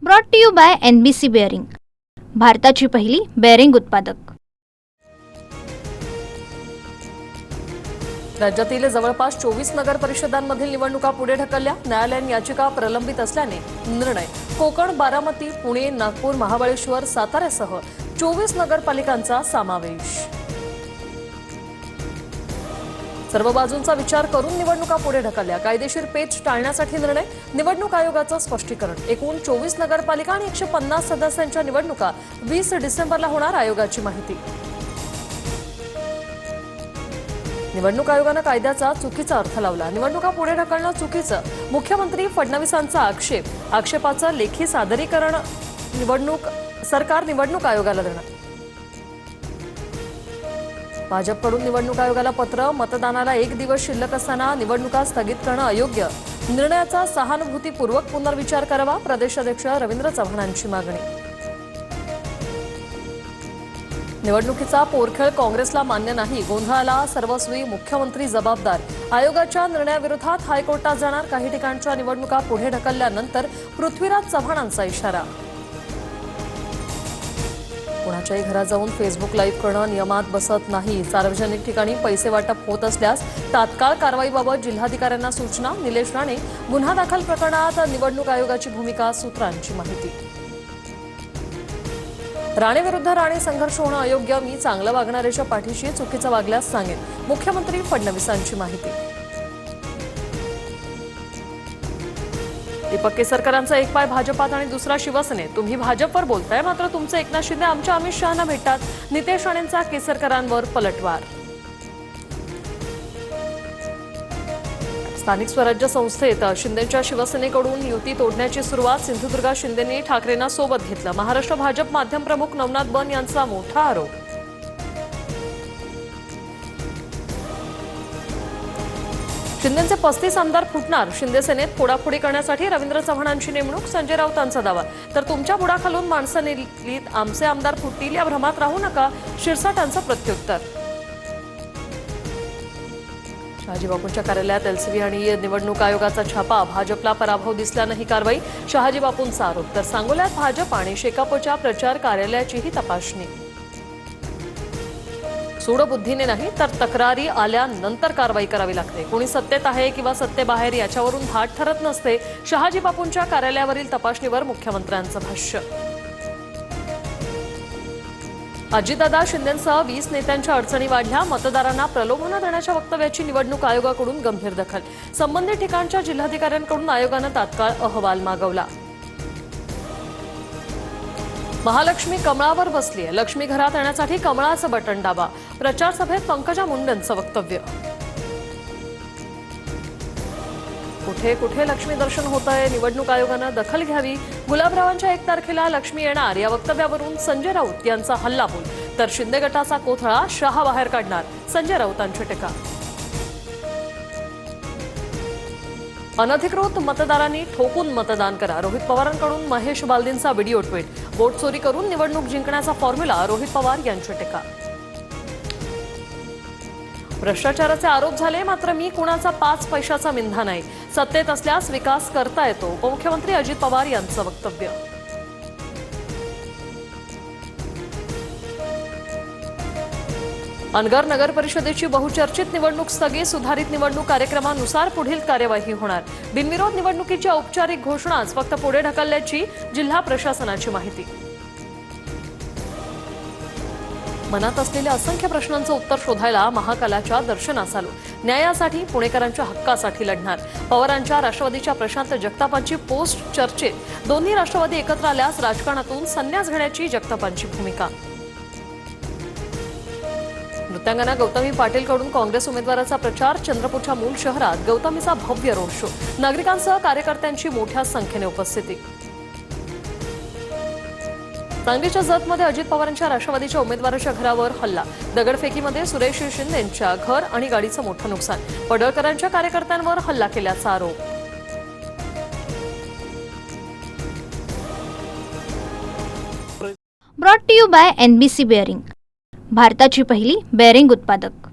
Brought to you by NBC bearing, भारताची पहिली bearing उत्पादक। राज्यातील जवळपास 24 नगर परिषदांमधील निवडणुका पुढे ढकलल्या। न्यायालयीन याचिका प्रलंबित असल्याने निर्णय। कोकण, बारामती, पुणे, नागपूर, महाबळेश्वर, साताऱ्यासह 24 नगरपालिकांचा समावेश। सर्व बाजूंचा विचार करून निवडणुका पुढे ढकलल्या। कायदेशीर पेच टाळण्यासाठी निर्णय। निवडणूक आयोगाचं स्पष्टीकरण। एकूण 24 नगरपालिका आणि 150 सदस्यांच्या निवडणुका 20 डिसेंबरला होणार, आयोगाची माहिती। निवडणूक आयोगानं कायद्याचा चुकीचा अर्थ लावला। निवडणुका पुढे ढकलणं चुकीचं, मुख्यमंत्री फडणवीसांचा आक्षेप। आक्षेपाचं लेखी सादरीकरण सरकार निवडणूक आयोगाला देणार। भाजपकडून निवडणूक आयोगाला पत्र। मतदानाला 1 दिवस शिल्लक असताना निवडणुका स्थगित करणं अयोग्य। निर्णयाचा सहानुभूतीपूर्वक पुनर्विचार करावा, प्रदेशाध्यक्ष रवींद्र चव्हाणांची मागणी। निवडणुकीचा पोरखेळ काँग्रेसला मान्य नाही। गोंधळाला सर्वस्वी मुख्यमंत्री जबाबदार। आयोगाच्या निर्णयाविरोधात हायकोर्टात जाणार। काही ठिकाणच्या निवडणुका पुढे ढकलल्यानंतर पृथ्वीराज चव्हाणांचा इशारा। कुणाच्याही घरात जाऊन फेसबुक लाईव्ह करणं नियमात बसत नाही। सार्वजनिक ठिकाणी पैसे वाटप होत असल्यास तात्काळ कारवाईबाबत जिल्हाधिकाऱ्यांना सूचना। निलेश राणे, गुन्हा दाखल प्रकरणात निवडणूक आयोगाची भूमिका, सूत्रांची माहिती। राणे विरुद्ध राणे संघर्ष होणं अयोग्य। मी चांगलं वागणाऱ्याच्या पाठीशी चुकीचं वागल्यास सांगेन, मुख्यमंत्री फडणवीसांची माहिती। दीपक केसरकरांचा एक पाय भाजपात आणि दुसरा शिवसेनेत। तुम्ही भाजपवर बोलताय, मात्र तुमचे एकनाथ शिंदे आमच्या अमित शहांना भेटतात। नितेश राणेंचा केसरकरांवर पलटवार। स्थानिक स्वराज्य संस्थेत शिंदेच्या शिवसेनेकडून युती तोडण्याची सुरुवात। सिंधुदुर्गात शिंदेंनी ठाकरेंना सोबत घेतलं। महाराष्ट्र भाजप माध्यम प्रमुख नवनाथ बन यांचा मोठा आरोप। शिंदेचे 35 आमदार फुटणार। शिंदे सेनेत फोडाफोडी करण्यासाठी रवींद्र चव्हाणांची नेमणूक। संजय राऊतांचा दावा। तर तुमच्या बुडाखालून माणसं नेलीत, आमचे आमदार फुटतील या भ्रमात राहू नका, शिरसाटांचं प्रत्युत्तर। शहाजीबापूंच्या कार्यालयात LCB आणि निवडणूक आयोगाचा छापा। भाजपला पराभव दिसल्यानं ही कारवाई, शहाजीबापूंचा आरोप। तर सांगोल्यात भाजप आणि शेकापच्या प्रचार कार्यालयाचीही तपासणी। सूडबुद्धीने नाही तर तक्रारी आल्यानंतर कारवाई करावी लागते। कोणी सत्तेत आहे किंवा सत्तेबाहेर याच्यावरून धाट ठरत नसते। शहाजीबापूंच्या कार्यालयावरील तपासणीवर मुख्यमंत्र्यांचं भाष्य। अजितदादा, शिंदेंसह 20 नेत्यांच्या अडचणी वाढल्या। मतदारांना प्रलोभनं देण्याच्या वक्तव्याची निवडणूक आयोगाकडून गंभीर दखल। संबंधित ठिकाणच्या जिल्हाधिकाऱ्यांकडून आयोगानं तात्काळ अहवाल मागवला। महालक्ष्मी कमळावर बसलीय, लक्ष्मी घरात येण्यासाठी कमळाचं बटन दाबा। प्रचार सभेत पंकजा मुंडेंचं वक्तव्य। कुठे कुठे लक्ष्मी दर्शन होतंय, निवडणूक आयोगानं दखल घ्यावी। गुलाबरावांच्या 1 तारखेला लक्ष्मी येणार या वक्तव्यावरून संजय राऊत यांचा हल्लाबोल। तर शिंदे गटाचा कोथळा शहा बाहेर काढणार, संजय राऊतांची टीका। अनधिकृत मतदारांनी ठोकून मतदान करा। रोहित पवारांकडून महेश बालदींचा व्हिडिओ ट्विट। वोट चोरी करून निवडणूक जिंकण्याचा फॉर्म्युला, रोहित पवार यांची टीका। भ्रष्टाचाराचे आरोप झाले, मात्र मी कुणाचा 5 पैशाचा मिंधा नाही। सत्तेत असल्यास विकास करता येतो, उपमुख्यमंत्री अजित पवार यांचं वक्तव्य। अनगर नगर परिषदेची बहुचर्चित निवडणूक स्थगित। सुधारित निवडणूक कार्यक्रमानुसार पुढील कार्यवाही होणार। बिनविरोध निवडणुकीची औपचारिक घोषणाच फक्त पुढे ढकलल्याची जिल्हा प्रशासनाची माहिती। मनात असलेल्या असंख्य प्रश्नांचं उत्तर शोधायला महाकालाच्या दर्शनास आलो। न्यायासाठी, पुणेकरांच्या हक्कासाठी लढणार। पवारांच्या राष्ट्रवादीच्या प्रशांत जगतापांची पोस्ट चर्चेत। दोन्ही राष्ट्रवादी एकत्र आल्यास राजकारणातून संन्यास घेण्याची जगतापांची भूमिका। नृत्यांगना गौतमी पाटीलकडून काँग्रेस उमेदवाराचा प्रचार। चंद्रपूरच्या मूळ शहरात गौतमीचा भव्य रोड शो। नागरिकांसह कार्यकर्त्यांची मोठ्या संख्येने उपस्थिती। सांगलीच्या जतमध्ये अजित पवारांच्या राष्ट्रवादीच्या उमेदवाराच्या घरावर हल्ला। दगडफेकीमध्ये सुरेश शिंदेंच्या घर आणि गाडीचं मोठं नुकसान। पडळकरांच्या कार्यकर्त्यांवर हल्ला केल्याचा आरोप। Brought to you by NBC bearing, भारताची पहिली बेअरिंग उत्पादक।